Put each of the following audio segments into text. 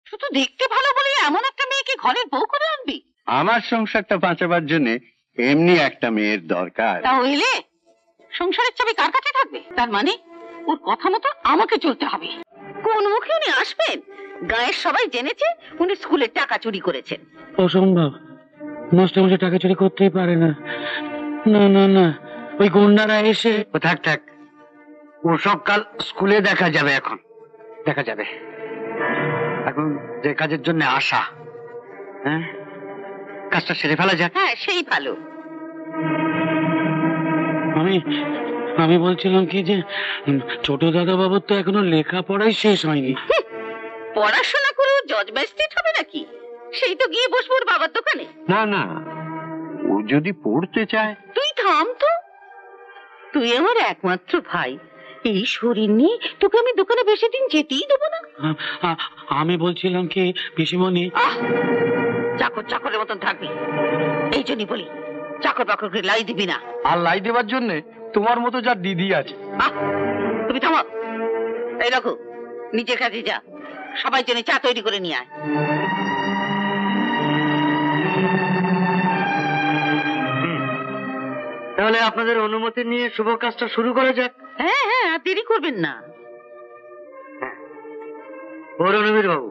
শুধু দেখতে ভালো বলে এমন একটা মেয়েকে ঘরের বউ করে আনবি? আমার সংসারটা বাঁচাবার জন্য এমনি একটা মেয়ের দরকার। তাহলে সংসারের চাবি কার কাছে থাকবে? তার মানে ওর কথা মতো আমাকে চলতে হবে। কোন মুখে উনি আসবেন? গায়ের সবাই জেনেছে উনি স্কুলের টাকা চুরি করেছেন। অসম্ভব, মাস্টারমশাই টাকা চুরি করতেই পারে না। না না না, ওই গুন্ডারা এসে। থাক থাক, ওসব কাল স্কুলে দেখা যাবে, এখন দেখা যাবে। এখন যে কাজের জন্য আসা, হ্যাঁ, কাজটা সেরে ফেলা যাক। হ্যাঁ, সেই ভালো। আমি বলছিলাম কি যে ছোট দাদা বাবুর তো এখনো লেখাপড়াই শেষ হয়নি। পড়াশোনা করে জজ ম্যাজিস্ট্রেট হবে নাকি? সেই তো গিয়ে বসবো ওর বাবার দোকানে। না না, ও যদি পড়তে চায়। তুই থাম তো, তুই আমার একমাত্র ভাই। এই শরীর নিয়ে তোকে আমি দোকানে বেশি দিন যেতেই দেবো না। আমি বলছিলাম কি পিসিমণি, চাকর চাকরের মতন থাকবি, এই জন্যই বলি চাকর বাকরকে লাই দিবি না। আর লাই দেবার জন্য তোমার মতো যা দিদি আছে। তুমি থামো। এই রাখো, নিজের কাছে যা, সবাই জন্য চা তৈরি করে নিয়ে আয়। তাহলে আপনাদের অনুমতি নিয়ে শুভ কাজটা শুরু করা যাক। হ্যাঁ হ্যাঁ, আর দেরি করবেন না। রণবীর বাবু,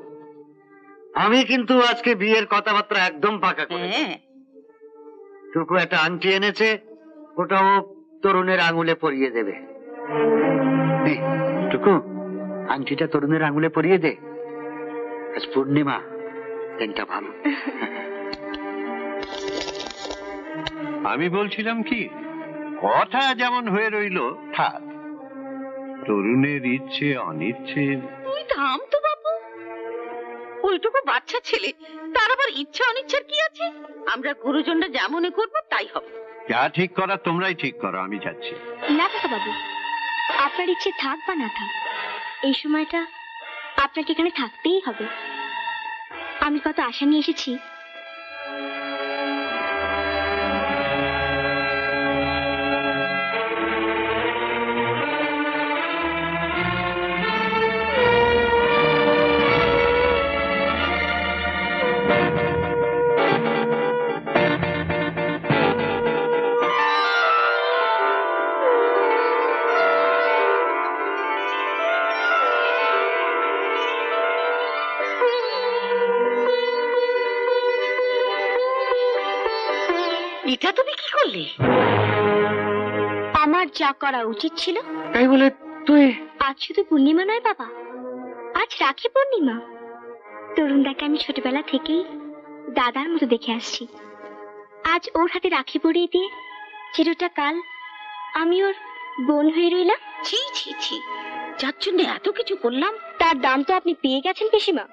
আমি কিন্তু আজকে বিয়ের কথাবার্তা একদম পাকা করে। টুকু একটা আংটি এনেছে, ওটাও তরুণের আঙুলে পরিয়ে দেবে। টুকু, আংটিটা তরুণের আঙুলে পরিয়ে দে। আজ পূর্ণিমা, দিনটা ভালো। আমি বলছিলাম কি, কথা যেমন হয়ে রইল থাক। তরুণের ইচ্ছে অনিচ্ছে। তুই থাম তো বাবু, ওইটুকু বাচ্চা ছেলে, তার আবার ইচ্ছা অনিচ্ছার কি আছে? আমরা গুরুজনরা যা মনে করবো তাই হবে। যা ঠিক করা তোমরাই ঠিক করো, আমি যাচ্ছি। না কাকা বাবু, আপনার ইচ্ছে থাক বা না থাক, এই সময়টা আপনাকে এখানে থাকতেই হবে। আমি কত আশা নিয়ে এসেছি। এটা তুমি কি করলে? আমার যা করা উচিত ছিল। তাই বলে তুই? আজ শুধু পূর্ণিমা নয় বাবা, আজ রাখি পূর্ণিমা। তরুণদাকে আমি ছোটবেলা থেকেই দাদার মতো দেখে আসছি। আজ ওর হাতে রাখি পরিয়ে দিয়ে চিরটা কাল আমি ওর বোন হয়ে রইলাম। ছি ছি ছি, যার জন্য এত কিছু করলাম, তার দাম তো আপনি পেয়ে গেছেন পিসিমা।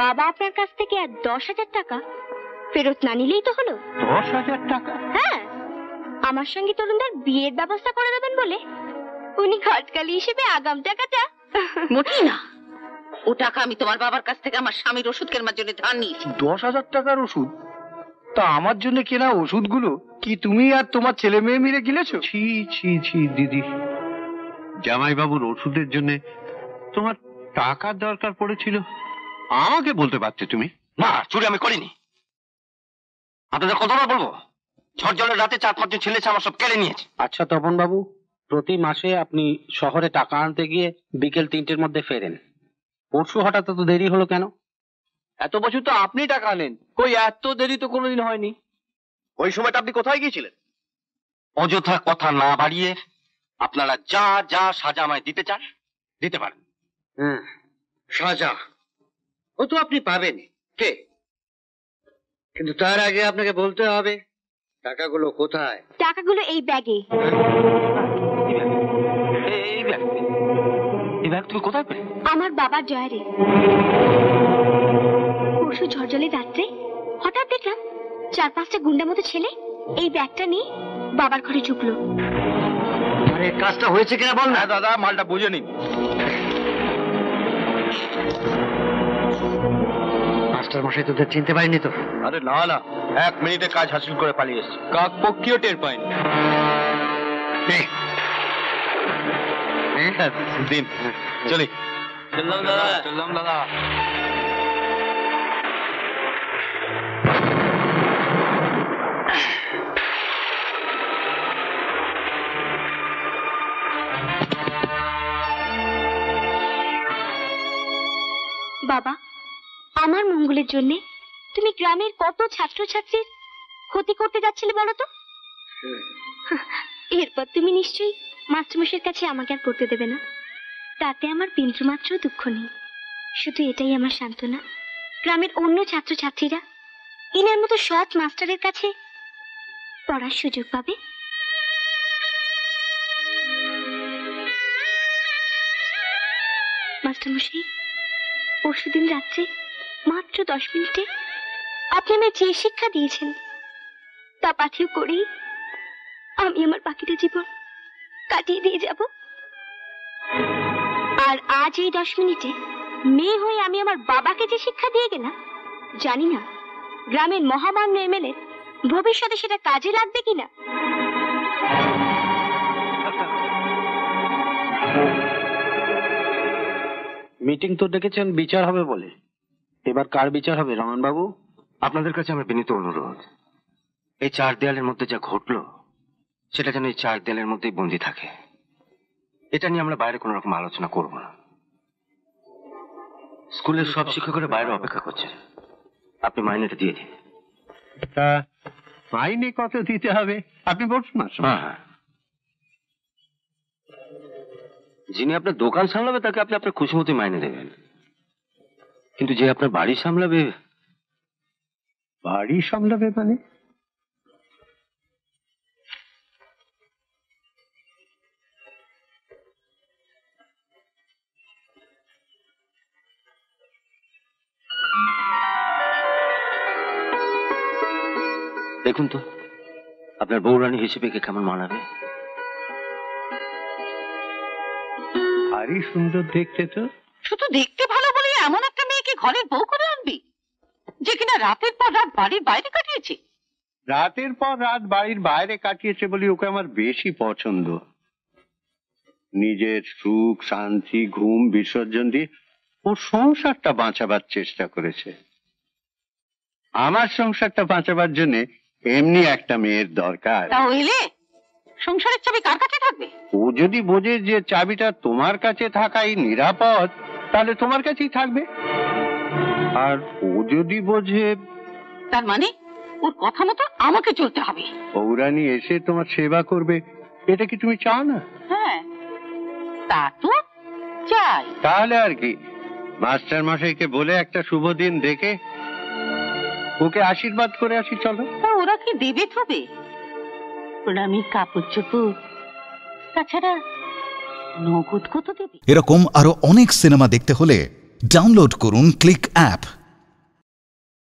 বাবা আপনার কাছ থেকে আর 10,000 টাকা ফেরত না নিলেই তো হলো। 10,000 টাকা? হ্যাঁ, আমার সঙ্গে তরুণদার বিয়ের ব্যবস্থা করে দেবেন বলে উনি ঘটকালি হিসেবে আগাম টাকাটা। মোটেই না, ও টাকা আমি তোমার বাবার কাছ থেকে আমার স্বামীর ওষুধ কেনার জন্য ধার নিয়েছি। 10,000 টাকার ওষুধ? তা আমার জন্য কেনা ওষুধগুলো কি তুমি আর তোমার ছেলে মেয়ে মিলে কিনেছো? ছি ছি ছি দিদি, জামাইবাবুর ওষুধের জন্য তোমার টাকার দরকার পড়েছিল, আমাকে বলতে পারতে তুমি। না, চুরি আমি করিনি। আপনাদের কতবার বলবো? ঝড় জলের রাতে 4-5 জন ছেলে আমার সব কেড়ে নিয়েছে। আচ্ছা তপন বাবু, প্রতি মাসে আপনি শহরে টাকা আনতে গিয়ে বিকেল 3টের মধ্যে ফেরেন। পরশু হঠাৎ এত দেরি হলো কেন? এত বছর তো আপনি টাকা আনেন, কই এত দেরি তো কোনোদিন হয়নি। ওই সময়টা আপনি কোথায় গিয়েছিলেন? অযথা কথা না বাড়িয়ে আপনারা যা যা সাজা আমায় দিতে চান দিতে পারেন। হ্যাঁ, সাজা ও তো আপনি পাবেন, কে? কিন্তু তার আগে আপনাকে বলতে হবে টাকাগুলো কোথায়। টাকাগুলো এই ব্যাগে। এই ব্যাগ তুমি কোথায় পেলে? আমার বাবার জয়ারে। পরশু ঝড়জলের রাত্রে হঠাৎ দেখলাম 4-5টা গুন্ডা মতো ছেলে এই ব্যাগটা নিয়ে বাবার ঘরে ঢুকলো। আরে কাজটা হয়েছে কিনা বল না। দাদা, মালটা বুঝে নিন। মাস্টার মশাই তোদের চিনতে পারিনি তো? আরে না না, 1 মিনিটে কাজ হাসিল করে পালিয়ে এসেছি। কাক পক্ষীও টের পায়নি। দিন চলি। চললাম দাদা। বাবা, আমার মঙ্গলের জন্য তুমি গ্রামের কত ছাত্রছাত্রীর ক্ষতি করতে যাচ্ছিলে বলো তো? এরপর তুমি নিশ্চয়ই মাস্টারমশাইয়ের কাছে আমাকে আর পড়তে দেবে না। তাতে আমার বিন্দুমাত্র দুঃখ নেই। শুধু এটাই আমার সান্ত্বনা, গ্রামের অন্য ছাত্রছাত্রীরা ইনার মতো সৎ মাস্টারের কাছে পড়ার সুযোগ পাবে। মাস্টারমশাই, পরশুদিন রাত্রে মাত্র 10 মিনিটে আপনি আমায় যে শিক্ষা দিয়েছেন তা পাথেয় করেই আমি আমার বাকিটা জীবন কাটিয়ে দিয়ে যাব। আর আজ এই 10 মিনিটে মেয়ে হয়ে আমি আমার বাবাকে যে শিক্ষা দিয়ে গেলাম, জানি না গ্রামের মহামান্য এমএলএ ভবিষ্যতে সেটা কাজে লাগবে কিনা। মিটিং তো ডেকেছেন বিচার হবে বলে, এবার কার বিচার হবে রমন বাবু? আপনাদের কাছে আমার বিনীত অনুরোধ, এই 4 দেয়ালের মধ্যে যা ঘটলো সেটা যেন এই 4 দেয়ালের মধ্যেই বন্দী থাকে। এটা নিয়ে আমরা বাইরে কোনো রকম আলোচনা করব না। স্কুলের সব শিক্ষকরা বাইরে অপেক্ষা করছে, আপনি মাইনেটা দিয়ে দিন। তা মাইনে কত দিতে হবে আপনি বলছেন না? হ্যাঁ, যিনি আপনার দোকান সামলাবে তাকে আপনি আপনার খুশি মতো মাইনে দেবেন, কিন্তু যে আপনার বাড়ি সামলাবে। বাড়ি সামলাবে মানে? দেখুন তো আপনার বউরানী হিসেবে কে কেমন মানাবে। ভারী সুন্দর দেখতে তো। শুধু দেখতে ভালো বলে এমন একটা মেয়েকে ঘরের বউ করে আনবি যে কিনা রাতের পর রাত বাড়ির বাইরে কাটিয়েছে? রাতের পর রাত বাড়ির বাইরে কাটিয়েছে বলে ওকে আমার বেশি পছন্দ। নিজের সুখ শান্তি ঘুম বিসর্জন দিয়ে ও সংসারটা বাঁচাবার চেষ্টা করেছে। আমার সংসারটা বাঁচাবার জন্য এমনি একটা মেয়ের দরকার। তা হইলে সংসারের চাবি কার কাছে থাকবে? ও যদি বোঝে যে চাবিটা তোমার কাছে থাকাই নিরাপদ, তাহলে তোমার কাছেই থাকবে। আর ও যদি বোঝে, তার মানে ওর কথা মতো আমাকে চলতে হবে। বৌরানী এসে তোমার সেবা করবে, এটা কি তুমি চাও না? হ্যাঁ, তা তো চাই। তাহলে আর কি, মাস্টার মশাইকে বলে একটা শুভ দিন দেখে ওকে আশীর্বাদ করে আসি। চলো। তা ওরা কি দেবে তবে? প্রণামীর কাপড় চোপড়, তাছাড়া নগদ কত দেবে? এরকম আরো অনেক সিনেমা দেখতে হলে ডাউনলোড করুন ক্লিক অ্যাপ।